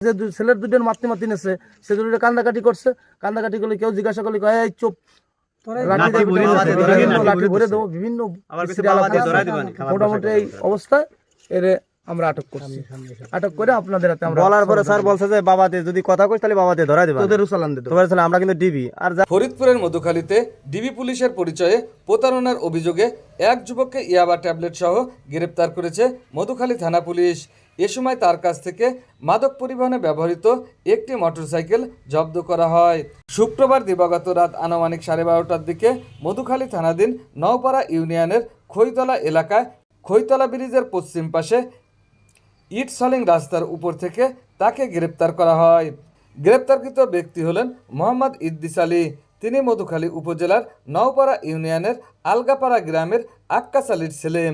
যে ছেলের দুটোর মাতি নেছে, সে দুটো কান্দাকাটি করছে, কান্দাকাটি করলে কেউ জিজ্ঞাসা করলে এই চুপ, লাঠি ভরে দেবো, বিভিন্ন মোটামুটি এই অবস্থায় এর আমরা আটক করছি। আটক করে আপনাদের হাতে আমরা বলার পরে স্যার বলছে যে বাবাতে যদি কথা কইস তাহলে বাবাতে ধরা দিবা, তোদের চালান দিতে। আমরা কিন্তু ডিবি। আর ফরিদপুরের মধুখালীতে ডিবি পুলিশের পরিচয়ে প্রতারণার অভিযোগে এক যুবককে ইয়াবা ট্যাবলেট সহ গ্রেপ্তার করেছে মধুখালী থানা পুলিশ। এ সময় তার কাছ থেকে মাদক পরিবহনে ব্যবহৃত একটি মোটরসাইকেল জব্দ করা হয়। শুক্রবার দিবাগত রাত আনুমানিক 12:30টার দিকে মধুখালী থানাধীন নওপাড়া ইউনিয়নের খৈতলা এলাকায় খৈতলা ব্রিজের পশ্চিম পাশে ইট সলিং রাস্তার উপর থেকে তাকে গ্রেপ্তার করা হয়। গ্রেপ্তারকৃত ব্যক্তি হলেন মোহাম্মদ ইদ্দিস আলী। তিনি মধুখালী উপজেলার নওপাড়া ইউনিয়নের আলগাপাড়া গ্রামের আক্কাস আলীর ছেলে।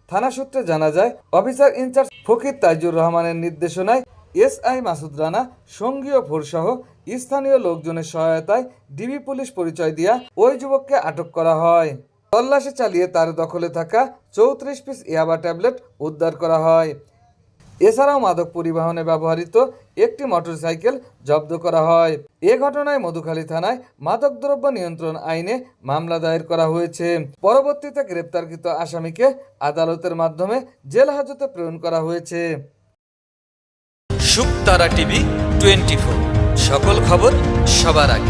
থানা সূত্রে জানা যায়, অফিসার ইনচার্জ ফকির তাইজুর রহমানের নির্দেশনায় এসআই মাসুদ রানা সঙ্গীয় ভোরসহ স্থানীয় লোকজনের সহায়তায় ডিবি পুলিশ পরিচয় দিয়া ওই যুবককে আটক করা হয়। তল্লাশি চালিয়ে তার দখলে থাকা 34 পিস ইয়াবা ট্যাবলেট উদ্ধার করা হয়। এছাড়াও মাদক পরিবহনে ব্যবহৃত একটি মোটরসাইকেল জব্দ করা হয়। এ ঘটনায় মধুখালী থানায় মাদকদ্রব্য নিয়ন্ত্রণ আইনে মামলা দায়ের করা হয়েছে। পরবর্তীতে গ্রেপ্তারকৃত আসামিকে আদালতের মাধ্যমে জেল হাজতে প্রেরণ করা হয়েছে। শুকতারা টিভি 24, সকল খবর সবার আগে।